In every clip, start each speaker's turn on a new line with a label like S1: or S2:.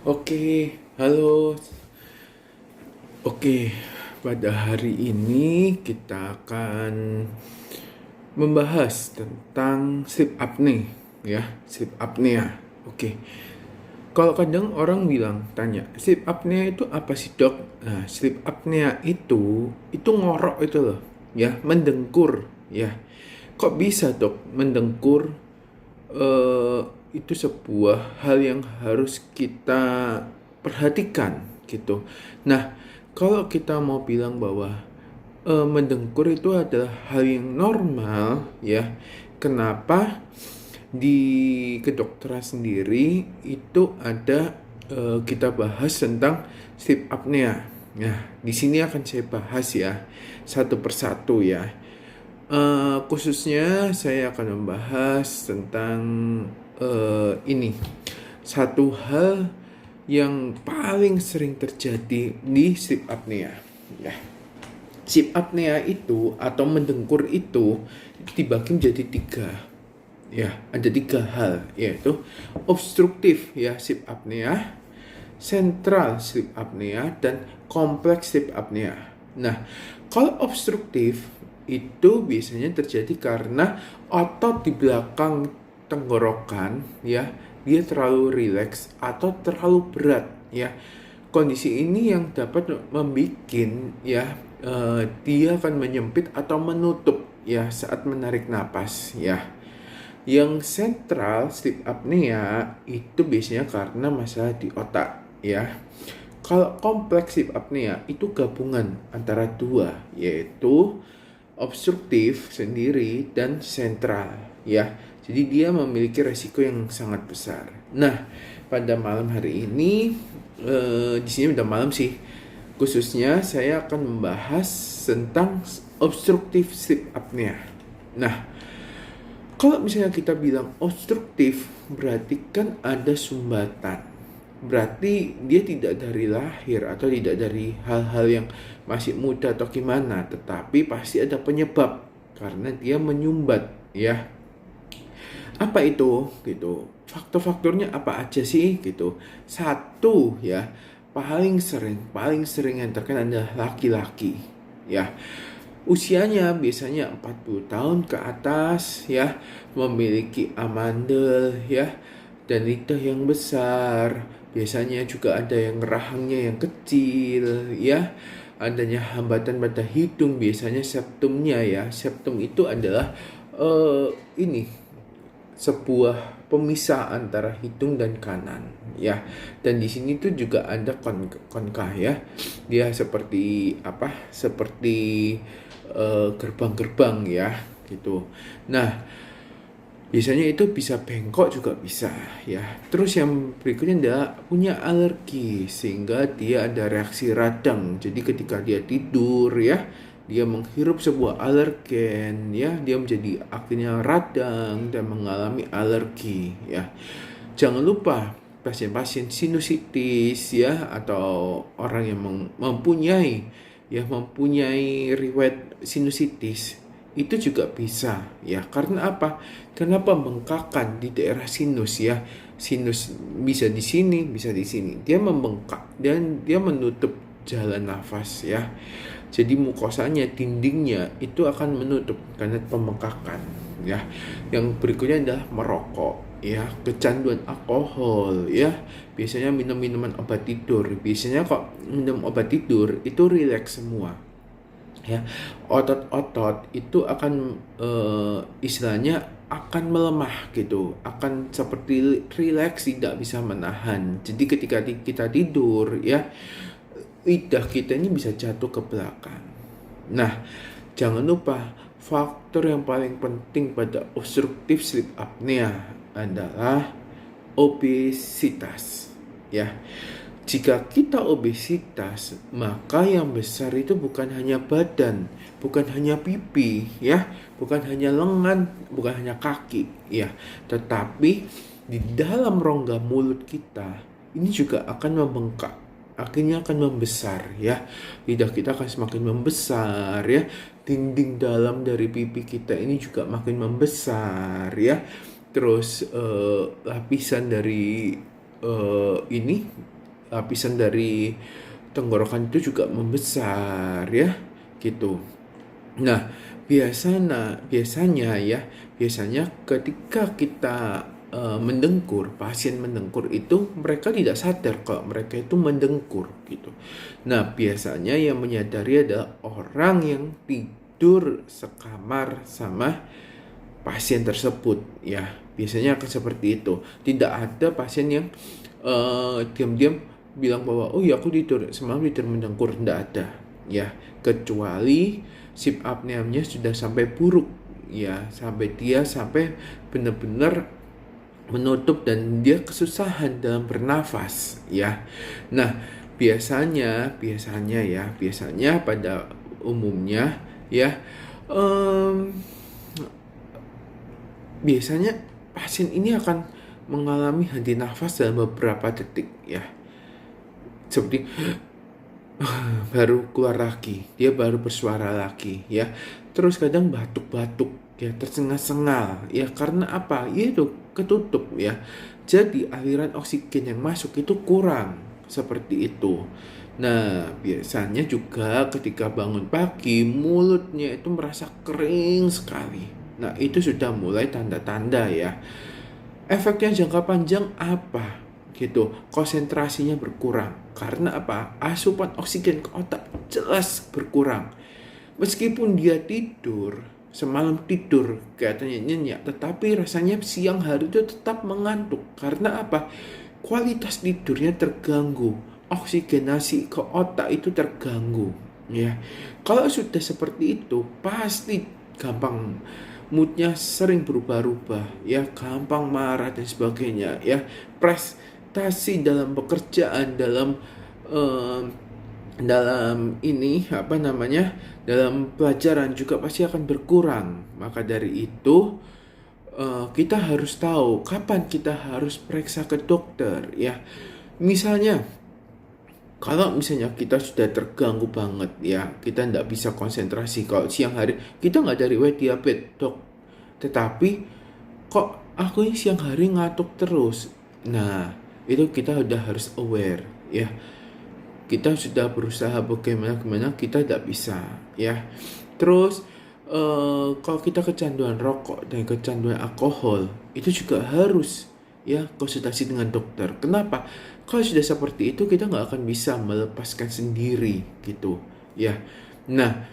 S1: Oke, halo. Oke, pada hari ini kita akan membahas tentang sleep apnea, ya, sleep apnea. Oke. Kalau kadang orang tanya, sleep apnea itu apa sih, Dok? Nah, sleep apnea itu ngorok itu loh, ya, mendengkur, ya. Kok bisa, Dok, mendengkur? eh, itu sebuah hal yang harus kita perhatikan gitu. Nah, kalau kita mau bilang bahwa mendengkur itu adalah hal yang normal, ya. Kenapa di kedokteran sendiri itu ada kita bahas tentang sleep apnea. Nah, di sini akan saya bahas ya satu persatu ya. Khususnya saya akan membahas tentang ini satu hal yang paling sering terjadi di sleep apnea. Ya, sleep apnea itu atau mendengkur itu dibagi menjadi tiga. Ya, ada tiga hal, yaitu obstruktif ya sleep apnea, sentral sleep apnea, dan kompleks sleep apnea. Nah, kalau obstruktif itu biasanya terjadi karena otot di belakang tenggorokan ya, dia terlalu rileks atau terlalu berat ya. Kondisi ini yang dapat membuat ya dia akan menyempit atau menutup ya saat menarik napas ya. Yang sentral sleep apnea itu biasanya karena masalah di otak ya. Kalau kompleks sleep apnea itu gabungan antara dua, yaitu obstruktif sendiri dan sentral ya. Jadi dia memiliki resiko yang sangat besar. Nah, pada malam hari ini di sini udah malam sih. Khususnya saya akan membahas tentang obstruktif sleep apnea. Nah, kalau misalnya kita bilang obstruktif, berarti kan ada sumbatan. Berarti dia tidak dari lahir atau tidak dari hal-hal yang masih muda atau gimana, tetapi pasti ada penyebab karena dia menyumbat, ya. Apa itu? Gitu. Faktor-faktornya apa aja sih? Gitu. Satu, ya, paling sering yang terkena adalah laki-laki, ya. Usianya biasanya 40 tahun ke atas ya, memiliki amandel ya, dan lidah yang besar. Biasanya juga ada yang rahangnya yang kecil ya. Adanya hambatan pada hidung, biasanya septumnya ya. Septum itu adalah ini sebuah pemisah antara hidung dan kanan ya. Dan di sini tuh juga ada konka ya. Dia seperti apa? Seperti gerbang-gerbang ya gitu. Nah, biasanya itu bisa bengkok juga bisa ya. Terus yang berikutnya adalah punya alergi sehingga dia ada reaksi radang. Jadi ketika dia tidur ya, dia menghirup sebuah alergen ya, dia menjadi akhirnya radang dan mengalami alergi ya. Jangan lupa pasien-pasien sinusitis ya, atau orang yang mempunyai riwayat sinusitis itu juga bisa ya. Karena apa? Karena pembengkakan di daerah sinus ya. Sinus bisa di sini, bisa di sini. Dia membengkak dan dia menutup jalan nafas ya. Jadi mukosanya, dindingnya itu akan menutup karena pembengkakan ya. Yang berikutnya adalah merokok ya, kecanduan alkohol ya. Biasanya minum minuman obat tidur. Biasanya kok minum obat tidur itu rileks semua ya. Otot-otot itu akan istilahnya akan melemah gitu, akan seperti rileks, tidak bisa menahan. Jadi ketika kita tidur ya, lidah kita ini bisa jatuh ke belakang. Nah, jangan lupa faktor yang paling penting pada obstruktif sleep apnea adalah obesitas ya. Jika kita obesitas, maka yang besar itu bukan hanya badan, bukan hanya pipi ya, bukan hanya lengan, bukan hanya kaki ya, tetapi di dalam rongga mulut kita ini juga akan membengkak, akhirnya akan membesar ya. Lidah kita akan semakin membesar ya. Dinding dalam dari pipi kita ini juga makin membesar ya. Terus lapisan dari ini lapisan dari tenggorokan itu juga membesar ya gitu. Nah, biasanya ketika kita mendengkur, pasien mendengkur itu mereka tidak sadar kalau mereka itu mendengkur gitu. Nah, biasanya yang menyadari adalah orang yang tidur sekamar sama pasien tersebut ya. Biasanya akan seperti itu. Tidak ada pasien yang diam-diam bilang bahwa oh ya aku tidur semalam tidur mendengkur, tidak ada ya, kecuali sleep apnea-nya sudah sampai buruk ya, sampai benar-benar menutup dan dia kesusahan dalam bernafas ya. Nah, biasanya pada umumnya ya, biasanya pasien ini akan mengalami henti nafas dalam beberapa detik ya, seperti baru keluar lagi, dia baru bersuara lagi ya. Terus kadang batuk-batuk ya, tersengal-sengal ya, karena apa? Ya itu ketutup ya. Jadi aliran oksigen yang masuk itu kurang, seperti itu. Nah, biasanya juga ketika bangun pagi mulutnya itu merasa kering sekali. Nah, itu sudah mulai tanda-tanda ya. Efeknya jangka panjang apa? Gitu, konsentrasinya berkurang. Karena apa? Asupan oksigen ke otak jelas berkurang. Meskipun dia tidur, semalam tidur katanya nyenyak, tetapi rasanya siang hari itu tetap mengantuk. Karena apa? Kualitas tidurnya terganggu. Oksigenasi ke otak itu terganggu. Ya, kalau sudah seperti itu, pasti gampang moodnya sering berubah-ubah, ya, gampang marah dan sebagainya, ya. Prestasi dalam pekerjaan, dalam dalam pelajaran juga pasti akan berkurang. Maka dari itu kita harus tahu kapan kita harus periksa ke dokter ya. Misalnya kalau misalnya kita sudah terganggu banget ya, kita tidak bisa konsentrasi. Kalau siang hari kita nggak ada riwayat diabetes dok, tetapi kok aku ini siang hari ngantuk terus. Nah, itu kita udah harus aware ya. Kita sudah berusaha bagaimana kita tidak bisa ya. Terus kalau kita kecanduan rokok dan kecanduan alkohol, itu juga harus ya konsultasi dengan dokter. Kenapa? Kalau sudah seperti itu kita nggak akan bisa melepaskan sendiri gitu ya. Nah,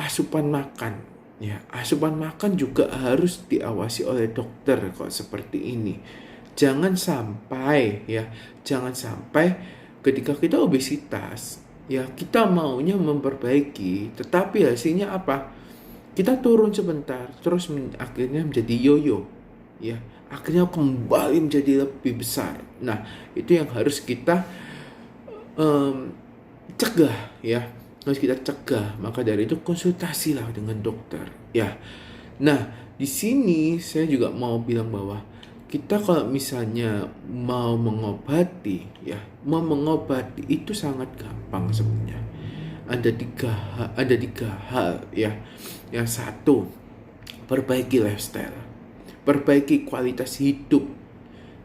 S1: asupan makan juga harus diawasi oleh dokter kalau seperti ini. Jangan sampai ketika kita obesitas ya, kita maunya memperbaiki tetapi hasilnya apa? Kita turun sebentar terus akhirnya menjadi yoyo ya, akhirnya kembali menjadi lebih besar. Nah, itu yang harus kita cegah ya, harus kita cegah. Maka dari itu konsultasilah dengan dokter ya. Nah, di sini saya juga mau bilang bahwa kita kalau misalnya mau mengobati itu sangat gampang sebenarnya. Ada tiga hal ya. Yang satu, perbaiki lifestyle, perbaiki kualitas hidup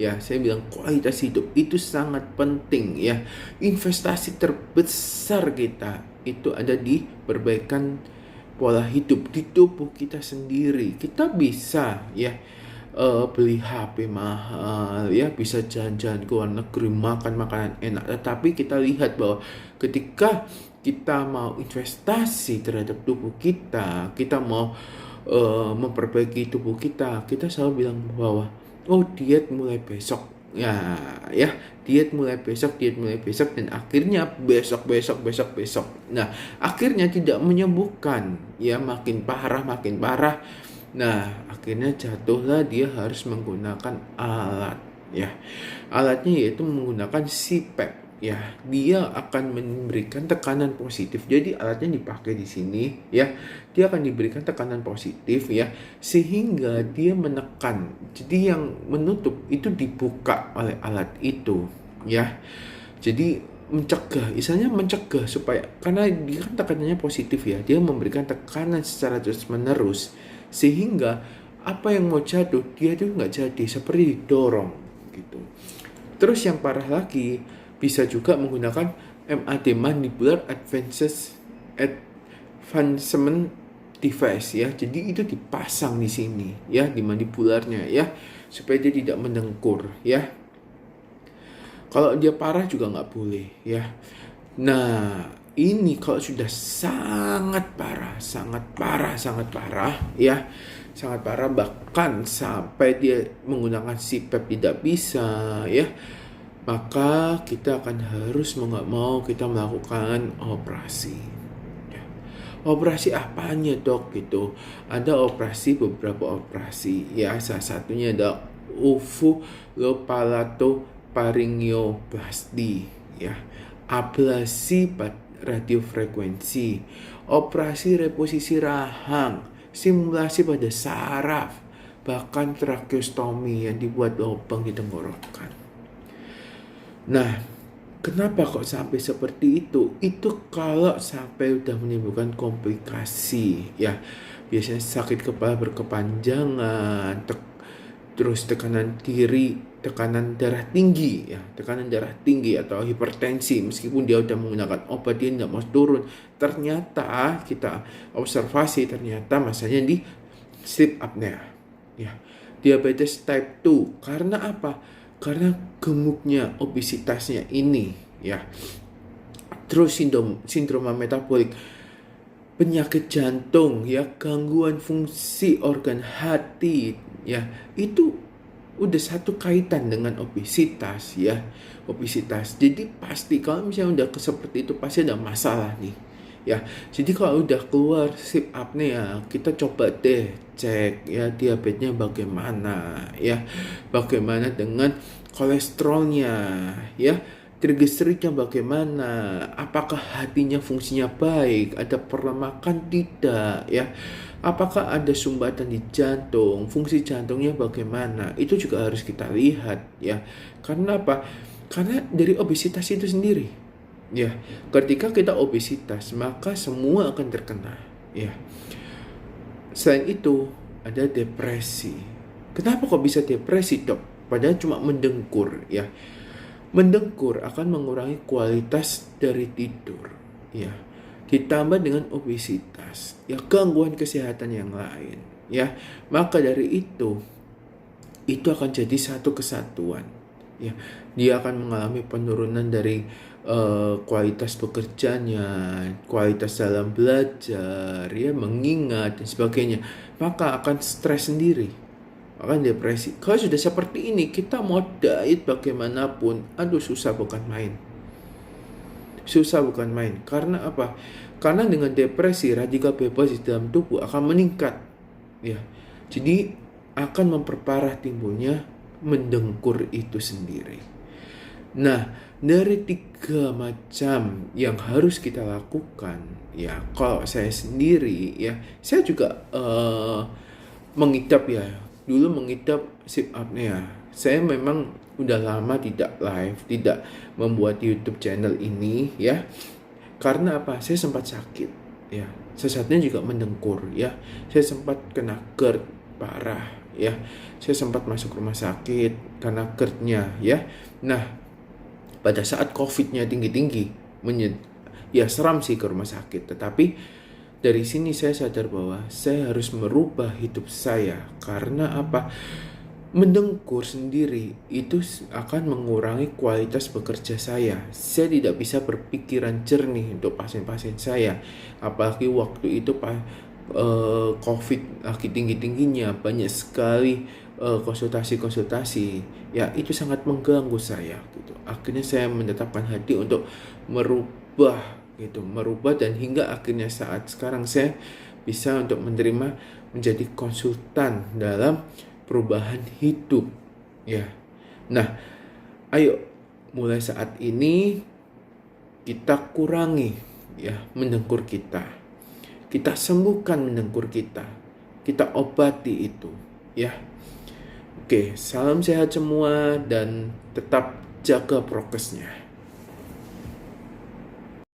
S1: ya. Saya bilang kualitas hidup itu sangat penting ya. Investasi terbesar kita itu ada di perbaikan pola hidup di tubuh kita sendiri. Kita bisa ya beli HP mahal ya, bisa jalan-jalan ke luar negeri, makan makanan enak, tetapi kita lihat bahwa ketika kita mau investasi terhadap tubuh kita, kita mau memperbaiki tubuh kita selalu bilang bahwa oh diet mulai besok ya, diet mulai besok dan akhirnya besok. Nah, akhirnya tidak menyembuhkan ya, makin parah. Nah, akhirnya jatuhlah dia harus menggunakan alat ya. Alatnya yaitu menggunakan CPAP ya. Dia akan memberikan tekanan positif. Jadi alatnya dipakai di sini ya. Dia akan diberikan tekanan positif ya, sehingga dia menekan. Jadi yang menutup itu dibuka oleh alat itu ya. Jadi mencegah supaya, karena dia kan tekanannya positif ya, dia memberikan tekanan secara terus menerus sehingga apa yang mau jatuh dia itu nggak jadi, seperti didorong gitu. Terus yang parah lagi, Bisa juga menggunakan MAD, Mandibular Advancement Device ya. Jadi itu dipasang di sini ya, di mandibularnya ya, supaya dia tidak mendengkur ya. Kalau dia parah juga nggak boleh ya. Nah, ini kalau sudah sangat parah ya, sangat parah, bahkan sampai dia menggunakan CPAP tidak bisa ya, maka kita akan harus mau nggak mau kita melakukan operasi. Ya. Operasi apanya dok gitu? Ada beberapa operasi ya, salah satunya ada ovulopalato-faringioplasty ya, ablasi radiofrekuensi, operasi reposisi rahang, simulasi pada saraf, bahkan tracheostomi yang dibuat lubang di tenggorokan. Nah, kenapa kok sampai seperti itu? Itu kalau sampai udah menimbulkan komplikasi ya. Biasanya sakit kepala berkepanjangan, terus tekanan darah tinggi ya, tekanan darah tinggi atau hipertensi, meskipun dia udah menggunakan obat dia tidak mau turun. Ternyata kita observasi masanya di sleep apnea ya. Diabetes type 2 karena apa? Karena gemuknya, obesitasnya ini ya. Terus sindroma metabolik, penyakit jantung ya, gangguan fungsi organ hati ya, itu udah satu kaitan dengan obesitas ya, obesitas. Jadi pasti kalau misalnya udah seperti itu pasti ada masalah nih ya. Jadi kalau udah keluar sleep apnea, kita coba deh cek ya diabetesnya bagaimana ya, bagaimana dengan kolesterolnya ya, triglyceridnya bagaimana, apakah hatinya fungsinya baik, ada perlemakan tidak ya, apakah ada sumbatan di jantung, fungsi jantungnya bagaimana, itu juga harus kita lihat ya. Karena apa? Karena dari obesitas itu sendiri ya, ketika kita obesitas maka semua akan terkena ya. Selain itu ada depresi. Kenapa kok bisa depresi dok? Padahal cuma mendengkur ya. Mendengkur akan mengurangi kualitas dari tidur ya, ditambah dengan obesitas ya, gangguan kesehatan yang lain ya. Maka dari itu akan jadi satu kesatuan ya. Dia akan mengalami penurunan dari kualitas bekerjanya, kualitas dalam belajar ya, mengingat dan sebagainya. Maka akan stres sendiri, akan depresi. Kalau sudah seperti ini, kita mau diet bagaimanapun, susah bukan main. Karena apa? Karena dengan depresi, radikal bebas di dalam tubuh akan meningkat ya. Jadi akan memperparah timbulnya mendengkur itu sendiri. Nah, dari 3 macam yang harus kita lakukan ya, kalau saya sendiri ya, saya juga mengidap ya, dulu mengidap sleep apnea. Saya memang udah lama tidak live, tidak membuat YouTube channel ini ya. Karena apa? Saya sempat sakit ya. Sesaatnya juga mendengkur ya. Saya sempat kena GERD parah ya. Saya sempat masuk rumah sakit karena GERD-nya ya. Nah, pada saat COVID-nya tinggi-tinggi, ya seram sih ke rumah sakit. Tetapi dari sini saya sadar bahwa saya harus merubah hidup saya. Karena apa? Mendengkur sendiri itu akan mengurangi kualitas bekerja saya. Saya tidak bisa berpikiran jernih untuk pasien-pasien saya. Apalagi waktu itu COVID lagi tinggi-tingginya, banyak sekali konsultasi ya, itu sangat mengganggu saya gitu. Akhirnya saya menetapkan hati untuk merubah dan hingga akhirnya saat sekarang saya bisa untuk menerima menjadi konsultan dalam perubahan hidup ya. Nah, ayo mulai saat ini kita kurangi ya mendengkur kita sembuhkan mendengkur kita obati itu ya. Oke, salam sehat semua dan tetap jaga prokesnya.